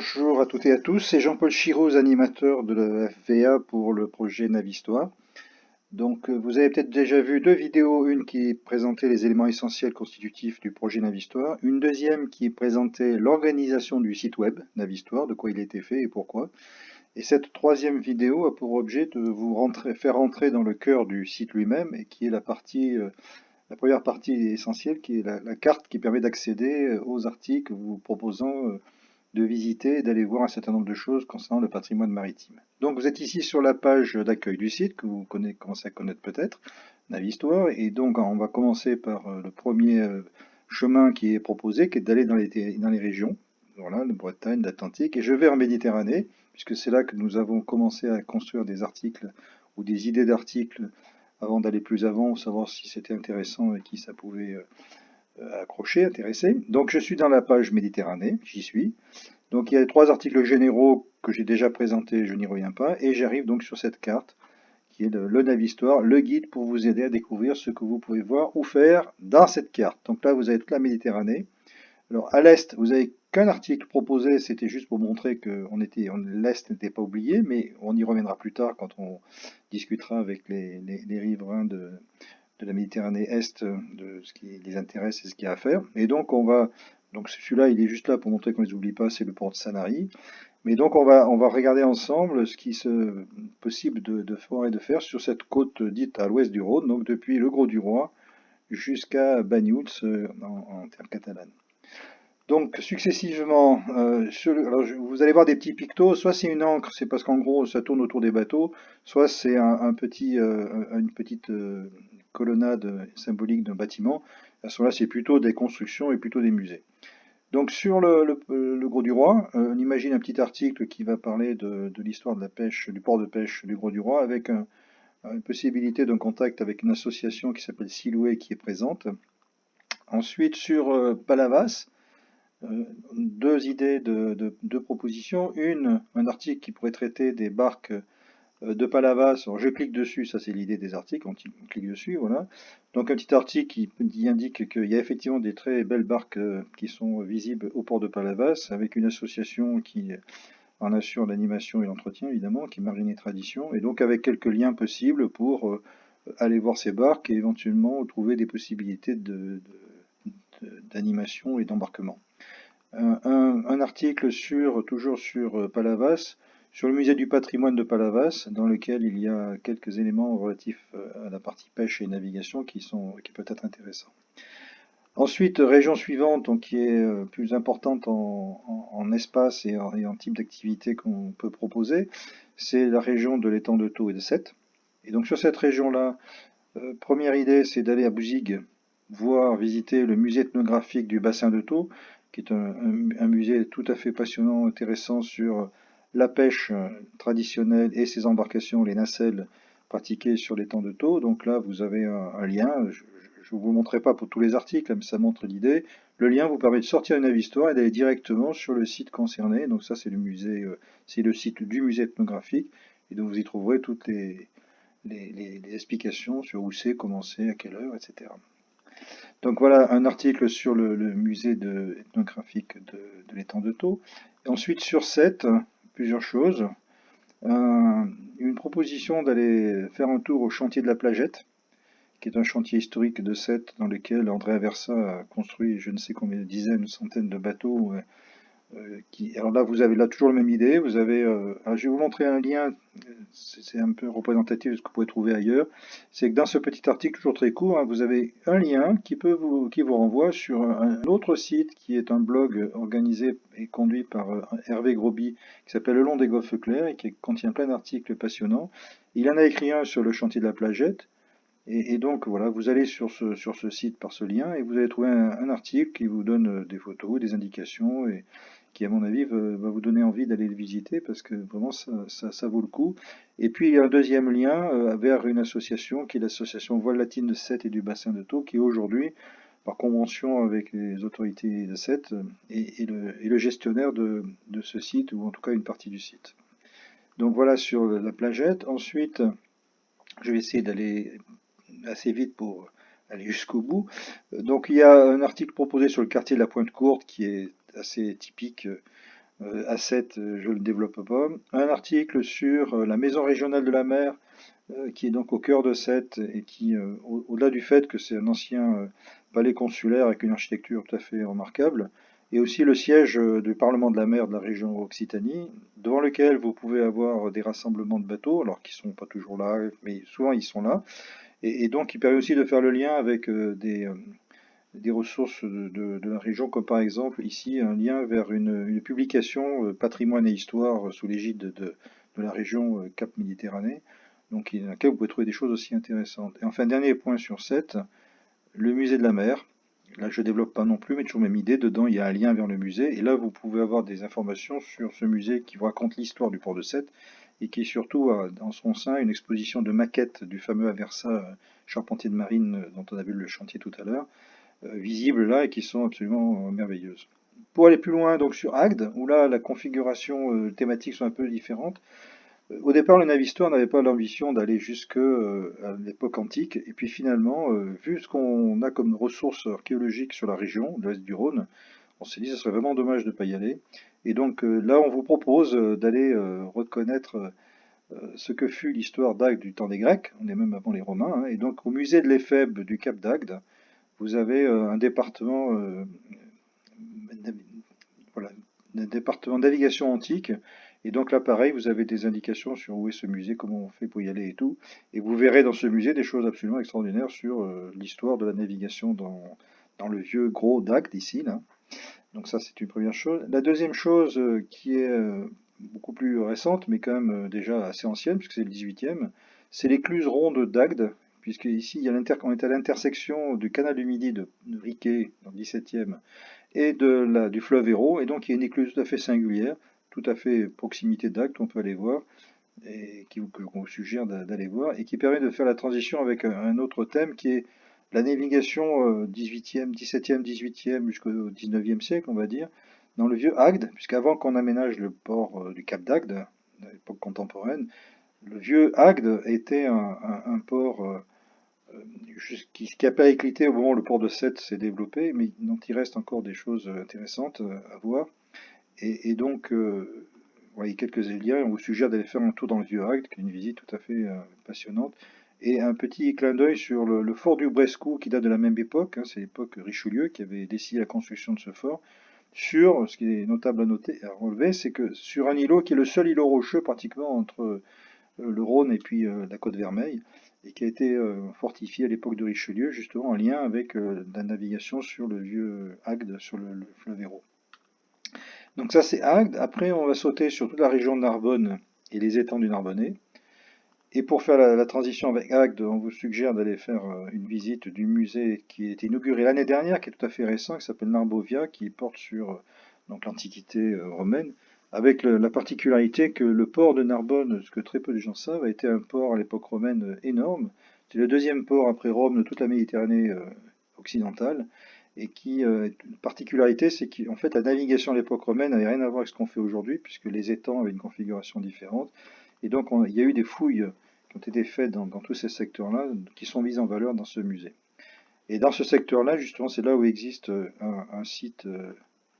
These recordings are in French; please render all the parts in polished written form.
Bonjour à toutes et à tous, c'est Jean-Paul Chiroz, animateur de la FVA pour le projet Navistoire. Vous avez peut-être déjà vu deux vidéos, une qui présentait les éléments essentiels constitutifs du projet Navistoire, une deuxième qui présentait l'organisation du site web Navistoire, de quoi il a été fait et pourquoi. Et cette troisième vidéo a pour objet de faire rentrer dans le cœur du site lui-même, et qui est la première partie essentielle, qui est la carte qui permet d'accéder aux articles vous proposant de visiter et d'aller voir un certain nombre de choses concernant le patrimoine maritime. Donc vous êtes ici sur la page d'accueil du site, que vous commencez à connaître peut-être, Navistoire, et donc on va commencer par le premier chemin qui est proposé, qui est d'aller dans les régions, voilà, de Bretagne, l'Atlantique, et je vais en Méditerranée, puisque c'est là que nous avons commencé à construire des articles ou des idées d'articles avant d'aller plus avant, ou savoir si c'était intéressant et qui ça pouvait accrocher, intéresser. Donc je suis dans la page Méditerranée, j'y suis. Donc il y a trois articles généraux que j'ai déjà présentés, je n'y reviens pas, et j'arrive donc sur cette carte qui est le Navistoire, le guide pour vous aider à découvrir ce que vous pouvez voir ou faire dans cette carte. Donc là, vous avez toute la Méditerranée. Alors à l'est, vous avez qu'un article proposé, c'était juste pour montrer que l'est n'était pas oublié, mais on y reviendra plus tard quand on discutera avec les riverains de la Méditerranée Est, de ce qui les intéresse et ce qu'il y a à faire. Et donc donc celui-là, il est juste là pour montrer qu'on ne les oublie pas, c'est le port de Sanary. Mais donc on va regarder ensemble ce qui est possible de voir et de faire sur cette côte dite à l'ouest du Rhône, donc depuis le Grau-du-Roi jusqu'à Banyuls en terre catalane. Donc successivement, vous allez voir des petits pictos, soit c'est une encre, c'est parce qu'en gros ça tourne autour des bateaux, soit c'est une petite colonnade symbolique d'un bâtiment. À ce moment-là, c'est plutôt des constructions et plutôt des musées. Donc sur le Grau-du-Roi, on imagine un petit article qui va parler de l'histoire de la pêche, du port de pêche du Grau-du-Roi, avec une possibilité d'un contact avec une association qui s'appelle Siloué qui est présente. Ensuite sur Palavas, deux idées deux propositions. Un article qui pourrait traiter des barques de Palavas. Alors, je clique dessus, ça c'est l'idée des articles, on clique dessus, voilà. Donc un petit article qui indique qu'il y a effectivement des très belles barques qui sont visibles au port de Palavas, avec une association qui en assure l'animation et l'entretien, évidemment, qui est Marine et Tradition, et donc avec quelques liens possibles pour aller voir ces barques et éventuellement trouver des possibilités d'animation et d'embarquement. Un article toujours sur Palavas, sur le musée du patrimoine de Palavas, dans lequel il y a quelques éléments relatifs à la partie pêche et navigation qui peuvent être intéressants. Ensuite, région suivante, donc, qui est plus importante en espace et en type d'activité qu'on peut proposer, c'est la région de l'étang de Thau et de Sète. Et donc sur cette région-là, première idée, c'est d'aller à Bouzigues, voir, visiter le musée ethnographique du bassin de Thau, qui est un musée tout à fait passionnant, intéressant sur la pêche traditionnelle et ses embarcations, les nacelles pratiquées sur l'étang de Thau. Donc là, vous avez un lien. Je ne vous le montrerai pas pour tous les articles, mais ça montre l'idée. Le lien vous permet de sortir une Navistoire et d'aller directement sur le site concerné. Donc ça, c'est c'est le site du musée ethnographique. Et donc vous y trouverez toutes les explications sur où c'est, comment c'est, à quelle heure, etc. Donc voilà un article sur le musée ethnographique de l'étang de Thau. Et ensuite sur 7, plusieurs choses. Une proposition d'aller faire un tour au chantier de la Plagette, qui est un chantier historique de Sète dans lequel André Aversa a construit je ne sais combien de dizaines, centaines de bateaux. Alors là, vous avez là toujours la même idée. Alors je vais vous montrer un lien, c'est un peu représentatif de ce que vous pouvez trouver ailleurs. C'est que dans ce petit article, toujours très court, hein, vous avez un lien qui vous renvoie sur un autre site qui est un blog organisé et conduit par Hervé Groby, qui s'appelle Le Long des Golfes Clairs et qui contient plein d'articles passionnants. Il en a écrit un sur le chantier de la Plagette. Et donc voilà, vous allez sur ce site par ce lien et vous allez trouver un article qui vous donne des photos, des indications et qui, à mon avis, va vous donner envie d'aller le visiter parce que vraiment ça vaut le coup. Et puis il y a un deuxième lien vers une association qui est l'association Voile Latine de Sète et du Bassin de Thau qui aujourd'hui, par convention avec les autorités de Sète, est le gestionnaire de ce site ou en tout cas une partie du site. Donc voilà sur la plagette. Ensuite, je vais essayer d'aller assez vite pour aller jusqu'au bout. Donc il y a un article proposé sur le quartier de la Pointe Courte qui est assez typique A7, je ne le développe pas. Un article sur la maison régionale de la mer, qui est donc au cœur de Sète et qui, au-delà du fait que c'est un ancien palais consulaire avec une architecture tout à fait remarquable, et aussi le siège du Parlement de la mer de la région Occitanie, devant lequel vous pouvez avoir des rassemblements de bateaux, alors qu'ils sont pas toujours là, mais souvent ils sont là, et donc il permet aussi de faire le lien avec des ressources de la région, comme par exemple ici un lien vers une publication patrimoine et histoire sous l'égide de la région Cap Méditerranée, donc dans laquelle vous pouvez trouver des choses aussi intéressantes. Et enfin, dernier point sur 7, le musée de la mer. Là, je développe pas non plus, mais toujours même idée. Dedans, il y a un lien vers le musée. Et là, vous pouvez avoir des informations sur ce musée qui vous raconte l'histoire du port de Sète et qui surtout a dans son sein une exposition de maquettes du fameux Aversa charpentier de marine dont on a vu le chantier tout à l'heure, visibles là et qui sont absolument merveilleuses. Pour aller plus loin, donc sur Agde, où là la configuration thématique sont un peu différentes. Au départ, le Navistoire n'avait pas l'ambition d'aller jusque à l'époque antique, et puis finalement, vu ce qu'on a comme ressources archéologiques sur la région, de l'Est du Rhône, on s'est dit que ce serait vraiment dommage de ne pas y aller. Et donc là, on vous propose d'aller reconnaître ce que fut l'histoire d'Agde du temps des Grecs, on est même avant les Romains, hein. Et donc au musée de l'Éphèbe du Cap d'Agde, vous avez un département, voilà, un département de navigation antique. Et donc là, pareil, vous avez des indications sur où est ce musée, comment on fait pour y aller et tout. Et vous verrez dans ce musée des choses absolument extraordinaires sur l'histoire de la navigation dans le vieux gros Dac d'ici, là. Donc ça, c'est une première chose. La deuxième chose qui est beaucoup plus récente, mais quand même déjà assez ancienne, puisque c'est le 18e, c'est l'écluse ronde d'Agde, puisque ici, on est à l'intersection du canal du Midi de Riquet, dans le 17e, et du fleuve Hérault, et donc il y a une écluse tout à fait singulière, tout à fait proximité d'Agde, on peut aller voir, et qu'on vous suggère d'aller voir, et qui permet de faire la transition avec un autre thème qui est la navigation 18e, 17e, 18e jusqu'au 19e siècle, on va dire, dans le vieux Agde, puisqu'avant qu'on aménage le port du Cap d'Agde, à l'époque contemporaine, le vieux Agde était un port qui n'a pas éclité au moment où le port de Sète s'est développé, mais dont il reste encore des choses intéressantes à voir. Et donc, voyez quelques liens, on vous suggère d'aller faire un tour dans le Vieux-Agde, qui est une visite tout à fait passionnante. Et un petit clin d'œil sur le fort du Brescou, qui date de la même époque, hein, c'est l'époque Richelieu qui avait décidé la construction de ce fort. Sur, ce qui est notable à noter, à relever, c'est que sur un îlot qui est le seul îlot rocheux pratiquement entre le Rhône et puis la Côte Vermeille, et qui a été fortifié à l'époque de Richelieu, justement en lien avec la navigation sur le vieux Agde, sur le fleuve Hérault. Donc ça c'est Agde. Après on va sauter sur toute la région de Narbonne et les étangs du Narbonnais. Et pour faire la transition avec Agde, on vous suggère d'aller faire une visite du musée qui a été inauguré l'année dernière, qui est tout à fait récent, qui s'appelle Narbovia, qui porte sur donc l'Antiquité romaine, avec la particularité que le port de Narbonne, ce que très peu de gens savent, a été un port à l'époque romaine énorme. C'est le deuxième port après Rome de toute la Méditerranée occidentale, et qui, une particularité, c'est qu'en fait la navigation à l'époque romaine n'avait rien à voir avec ce qu'on fait aujourd'hui, puisque les étangs avaient une configuration différente. Et donc, il y a eu des fouilles qui ont été faites dans tous ces secteurs-là, qui sont mises en valeur dans ce musée. Et dans ce secteur-là, justement, c'est là où existe un site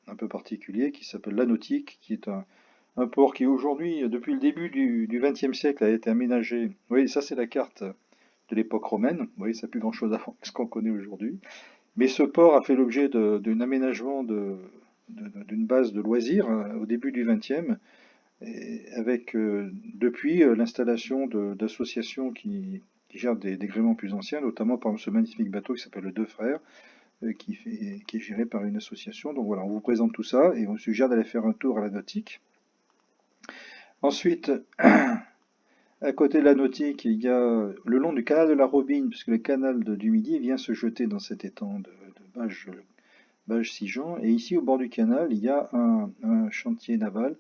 un peu particulier qui s'appelle La Nautique, qui est un port qui aujourd'hui, depuis le début du XXe siècle, a été aménagé. Oui, ça c'est la carte de l'époque romaine. Oui, ça n'a plus grand-chose à voir avec ce qu'on connaît aujourd'hui. Mais ce port a fait l'objet d'un aménagement d'une base de loisirs au début du XXe, avec depuis l'installation d'associations qui gèrent des gréements plus anciens, notamment par exemple ce magnifique bateau qui s'appelle le Deux Frères, qui est géré par une association. Donc voilà, on vous présente tout ça et on suggère d'aller faire un tour à la nautique. Ensuite, à côté de la nautique, il y a le long du canal de la Robine, puisque le canal du Midi vient se jeter dans cet étang de Bages-Sigean. Et ici, au bord du canal, il y a un chantier naval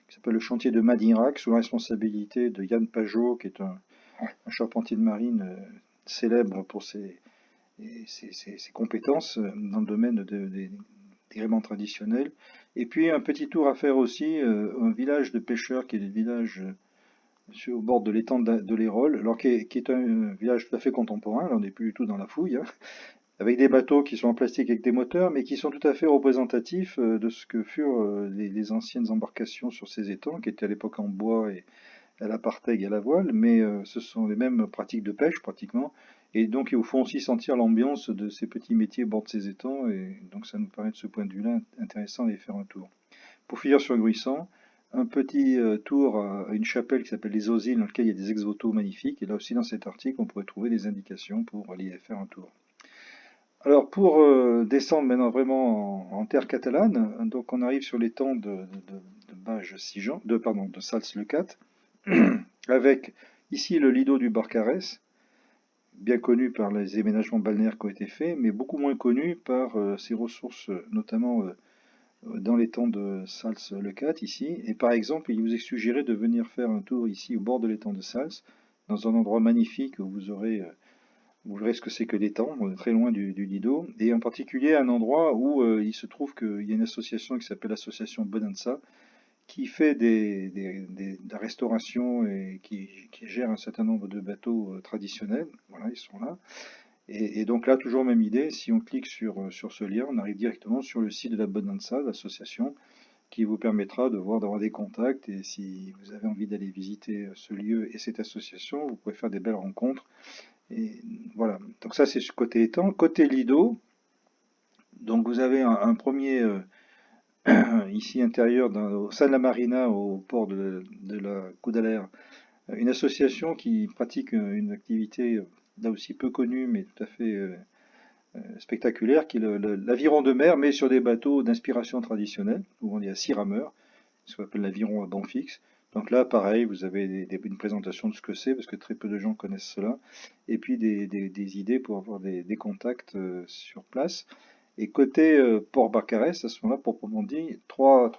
qui s'appelle le chantier de Madirac, sous la responsabilité de Yann Pajot, qui est un charpentier de marine célèbre pour ses compétences dans le domaine des gréements traditionnels. Et puis un petit tour à faire aussi, un village de pêcheurs qui est le village au bord de l'étang de l'Hérault, alors qui est un village tout à fait contemporain, là on n'est plus du tout dans la fouille, hein, avec des bateaux qui sont en plastique avec des moteurs, mais qui sont tout à fait représentatifs de ce que furent les anciennes embarcations sur ces étangs, qui étaient à l'époque en bois et à la partègue et à la voile, mais ce sont les mêmes pratiques de pêche pratiquement, et donc ils vous font aussi sentir l'ambiance de ces petits métiers au bord de ces étangs, et donc ça nous paraît de ce point de vue-là intéressant d'aller faire un tour. Pour finir sur Gruissant, un petit tour à une chapelle qui s'appelle les Osiles, dans lequel il y a des ex-voto magnifiques, et là aussi dans cet article on pourrait trouver des indications pour aller faire un tour. Alors pour descendre maintenant vraiment en terre catalane, donc on arrive sur l'étang de Bages-Sigean, de Sals-le-Cat, avec ici le lido du Barcarès, bien connu par les aménagements balnéaires qui ont été faits, mais beaucoup moins connu par ses ressources, notamment dans l'étang de Sals-le-Cat ici. Et par exemple, il vous est suggéré de venir faire un tour ici au bord de l'étang de Sals, dans un endroit magnifique où vous verrez ce que c'est que l'étang, très loin du lido, et en particulier un endroit où il se trouve qu'il y a une association qui s'appelle l'association Bonanza, qui fait de la restauration et qui gère un certain nombre de bateaux traditionnels. Voilà, ils sont là. Et donc là, toujours même idée, si on clique sur ce lien, on arrive directement sur le site de la Bonanza, l'association, qui vous permettra d'avoir des contacts. Et si vous avez envie d'aller visiter ce lieu et cette association, vous pouvez faire des belles rencontres. Et voilà. Donc ça, c'est ce côté étang. Côté lido, donc vous avez un premier ici intérieur au sein de la marina au port de la Coudalaire, une association qui pratique une activité là aussi peu connue mais tout à fait spectaculaire, qui est l'aviron de mer, mais sur des bateaux d'inspiration traditionnelle, où on est à 6 rameurs, ce qu'on appelle l'aviron à banc fixe. Donc là, pareil, vous avez une présentation de ce que c'est, parce que très peu de gens connaissent cela, et puis des idées pour avoir des contacts sur place. Et côté port Barcarès, à ce moment-là, proprement dit, trois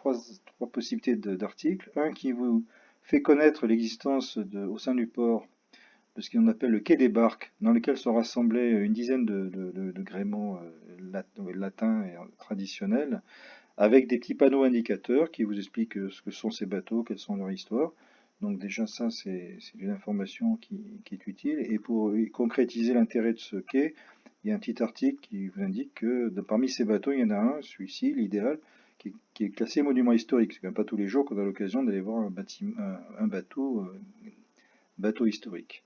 possibilités d'articles. Un qui vous fait connaître l'existence au sein du port de ce qu'on appelle le quai des barques, dans lequel sont rassemblés une dizaine de gréements latins et traditionnels, avec des petits panneaux indicateurs qui vous expliquent ce que sont ces bateaux, quelles sont leurs histoires. Donc déjà ça, c'est une information qui est utile. Et pour concrétiser l'intérêt de ce quai, il y a un petit article qui vous indique que parmi ces bateaux, il y en a un, celui-ci, l'idéal, qui est classé monument historique. C'est quand même pas tous les jours qu'on a l'occasion d'aller voir un bateau historique,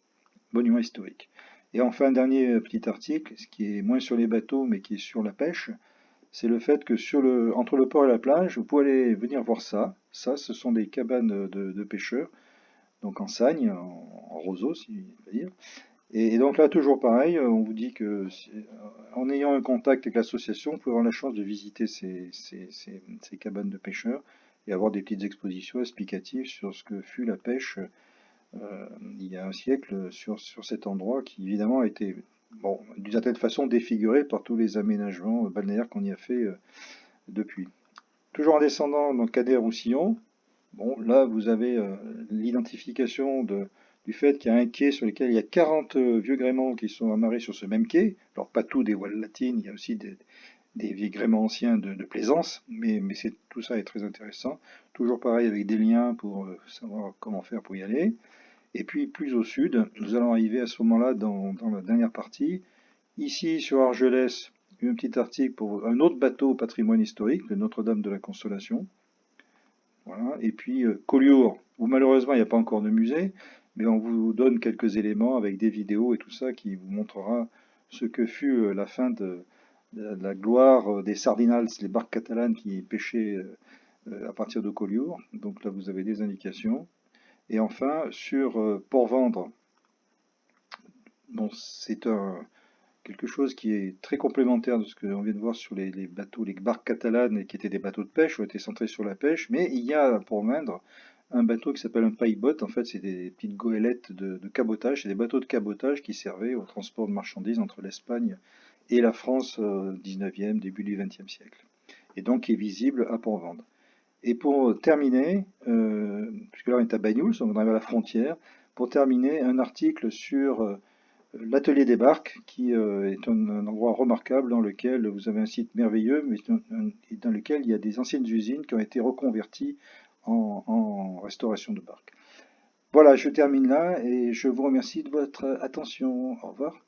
monument historique. Et enfin, un dernier petit article, ce qui est moins sur les bateaux, mais qui est sur la pêche, c'est le fait que entre le port et la plage, vous pouvez aller venir voir ça. Ça, ce sont des cabanes de pêcheurs, donc en sagne, en roseau, si on veut dire. Et donc là, toujours pareil, on vous dit que en ayant un contact avec l'association, vous pouvez avoir la chance de visiter ces cabanes de pêcheurs et avoir des petites expositions explicatives sur ce que fut la pêche il y a un siècle sur cet endroit qui évidemment a été, bon, d'une certaine façon défiguré par tous les aménagements balnéaires qu'on y a fait depuis. Toujours en descendant dans Cadet-Roussillon, bon, là vous avez l'identification du fait qu'il y a un quai sur lequel il y a 40 vieux gréements qui sont amarrés sur ce même quai. Alors pas tous des voiles latines, il y a aussi des vieux gréements anciens de plaisance, mais tout ça est très intéressant. Toujours pareil avec des liens pour savoir comment faire pour y aller. Et puis plus au sud, nous allons arriver à ce moment-là dans la dernière partie. Ici sur Argelès, un petit article pour un autre bateau au patrimoine historique, le Notre-Dame de la Consolation. Voilà. Et puis Collioure, où malheureusement il n'y a pas encore de musée, mais on vous donne quelques éléments avec des vidéos et tout ça qui vous montrera ce que fut la fin de la gloire des Sardinals, les barques catalanes qui pêchaient à partir de Collioure. Donc là vous avez des indications. Et enfin, sur Port-Vendre, bon, c'est quelque chose qui est très complémentaire de ce que l'on vient de voir sur les bateaux, les barques catalanes, qui étaient des bateaux de pêche, ont été centrés sur la pêche, mais il y a à Port-Vendre un bateau qui s'appelle un pailleboat. En fait, c'est des petites goélettes de cabotage, c'est des bateaux de cabotage qui servaient au transport de marchandises entre l'Espagne et la France au 19e, début du 20e siècle. Et donc qui est visible à Port-Vendre. Et pour terminer, puisque là on est à Bagnouls, on arrive à la frontière, pour terminer, un article sur l'atelier des barques, qui est un endroit remarquable dans lequel vous avez un site merveilleux, mais dans lequel il y a des anciennes usines qui ont été reconverties en restauration de barques. Voilà, je termine là et je vous remercie de votre attention. Au revoir.